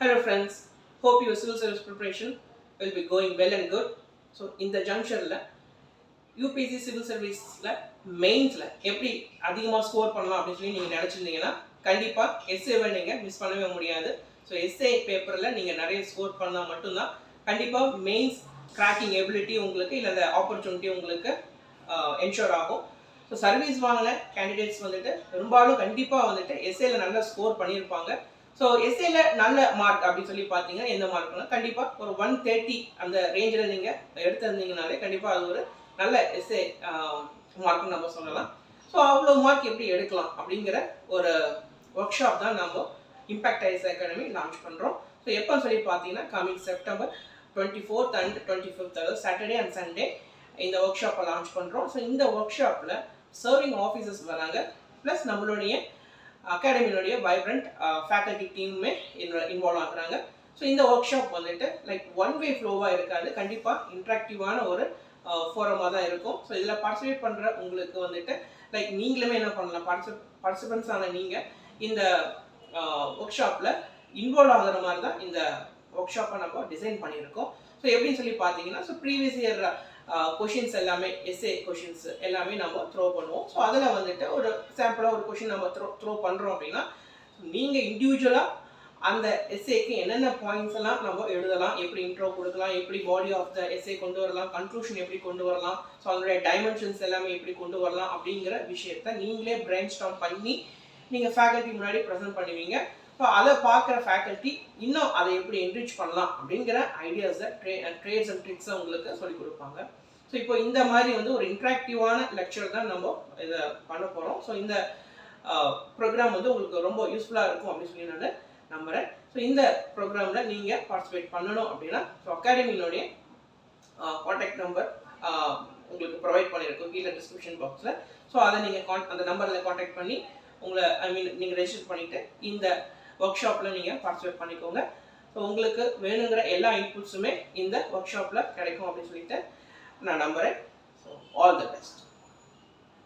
Hello friends, hope your civil service preparation will be going well and good. So in the junction UPSC civil service mains எப்படி அதிகமாக score பண்ணலாம் அப்படின்னு சொல்லி நீங்கள் நினச்சிருந்தீங்கன்னா கண்டிப்பாக எஸ்ஏவை நீங்கள் மிஸ் பண்ணவே முடியாது. ஸோ எஸ்ஏ பேப்பரில் நீங்கள் நிறைய ஸ்கோர் பண்ணால் மட்டும்தான் கண்டிப்பாக மெயின்ஸ் கிராக்கிங் எபிலிட்டி உங்களுக்கு இல்லை அந்த ஆப்பர்ச்சுனிட்டி உங்களுக்கு என்ஷோர் ஆகும். ஸோ சர்வீஸ் வாங்கின கேண்டிடேட்ஸ் வந்துட்டு பெரும்பாலும் கண்டிப்பாக வந்துட்டு எஸ்ஏல நல்லா ஸ்கோர் பண்ணியிருப்பாங்க. ஸோ எஸ்ஏல நல்ல மார்க் அப்படின்னு சொல்லி பார்த்தீங்கன்னா எந்த மார்க்னா கண்டிப்பாக ஒரு 130 அந்த ரேஞ்சில் நீங்கள் எடுத்திருந்தீங்கனாலே கண்டிப்பாக அது ஒரு நல்ல எஸ்ஏ மார்க்னு நம்ம சொல்லலாம். ஸோ அவ்வளோ மார்க் எப்படி எடுக்கலாம் அப்படிங்கிற ஒரு ஒர்க் ஷாப் தான் நம்ம இம்பாக்ட் ஐஸ் அகாடமி லான்ச் பண்ணுறோம். ஸோ எப்போன்னு சொல்லி பார்த்தீங்கன்னா coming September 24th and 25th அதாவது சாட்டர்டே அண்ட் சண்டே இந்த ஒர்க் ஷாப்பை லான்ச் பண்ணுறோம். ஸோ இந்த ஒர்க் ஷாப்பில் சர்விங் ஆஃபீஸர்ஸ் வராங்க, ப்ளஸ் நம்மளுடைய அகாடமியோடைய வைப்ரண்ட் ஃபேக்கல்டி டீமுமே இன்வால்வ் ஆகுறாங்க. ஸோ இந்த ஒர்க் ஷாப் வந்துட்டு லைக் ஒன் வே ஃப்ளோவாக இருக்காது, கண்டிப்பாக இன்ட்ராக்டிவான ஒரு ஃபோரமாக தான் இருக்கும். ஸோ இதில் பார்ட்டிசிபேட் பண்ணுற உங்களுக்கு வந்துட்டு லைக் நீங்களுமே என்ன பண்ணலாம், பார்ட்டிசிபென்ட்ஸ் ஆன நீங்கள் இந்த ஒர்க் ஷாப்பில் இன்வால்வ் ஆகிற மாதிரி தான் இந்த ஒர்க் ஷாப்பை நம்ம டிசைன் பண்ணியிருக்கோம். ஸோ எப்படின்னு சொல்லி பார்த்தீங்கன்னா ஸோ ப்ரீவியஸ் இயர் கொஷின்ஸ் எல்லாமே எஸ்ஏ கொஷின்ஸ் எல்லாமே நம்ம த்ரோ பண்ணுவோம். ஸோ அதில் வந்துட்டு ஒரு சாம்பிளாக ஒரு கொஷின் நம்ம த்ரோ பண்ணுறோம் அப்படின்னா நீங்கள் இண்டிவிஜுவலாக அந்த எஸ்ஏக்கு என்னென்ன பாயிண்ட்ஸ் எல்லாம் நம்ம எழுதலாம், எப்படி இன்ட்ரோ கொடுக்கலாம், எப்படி பாடி ஆஃப் த எஸ்ஏ கொண்டு வரலாம், கன்க்ளூஷன் எப்படி கொண்டு வரலாம், ஸோ அதனுடைய டைமென்ஷன்ஸ் எல்லாமே எப்படி கொண்டு வரலாம் அப்படிங்கிற விஷயத்த நீங்களே பிரெயின் ஸ்டார்ம் பண்ணி நீங்கள் ஃபேக்கல்ட்டி முன்னாடி ப்ரெசென்ட் பண்ணுவீங்க. ஸோ அதை பார்க்குற ஃபேக்கல்ட்டி இன்னும் அதை எப்படி என்ரிச் பண்ணலாம் அப்படிங்கிற ஐடியாஸை ட்ரேட்ஸ் அண்ட் ட்ரிக்ஸை உங்களுக்கு சொல்லிக் கொடுப்பாங்க. ஸோ இப்போ இந்த மாதிரி வந்து ஒரு இன்ட்ராக்டிவான லெக்சர் தான் நம்ம இதை பண்ண போகிறோம். ஸோ இந்த ப்ரோக்ராம் வந்து உங்களுக்கு ரொம்ப யூஸ்ஃபுல்லாக இருக்கும் அப்படின்னு சொல்லி நான் நம்புகிறேன். ஸோ இந்த ப்ரோக்ராமில் நீங்கள் பார்ட்டிசிபேட் பண்ணணும் அப்படின்னா ஸோ அகாடமியினுடைய காண்டாக்ட் நம்பர் உங்களுக்கு ப்ரொவைட் பண்ணியிருக்கோம் கீழே டிஸ்கிரிப்ஷன் பாக்ஸில். ஸோ அதை நீங்கள் அந்த நம்பரில் காண்டாக்ட் பண்ணி உங்களை நீங்கள் ரெஜிஸ்டர் பண்ணிவிட்டு இந்த ஒர்க் ஷாப்பில் நீங்கள் பார்ட்டிசிபேட் பண்ணிக்கோங்க. ஸோ உங்களுக்கு வேணுங்கிற எல்லா இன்புட்ஸுமே இந்த ஒர்க் ஷாப்பில் கிடைக்கும் அப்படின்னு சொல்லிட்டு நான் நம்புகிறேன். So all the best.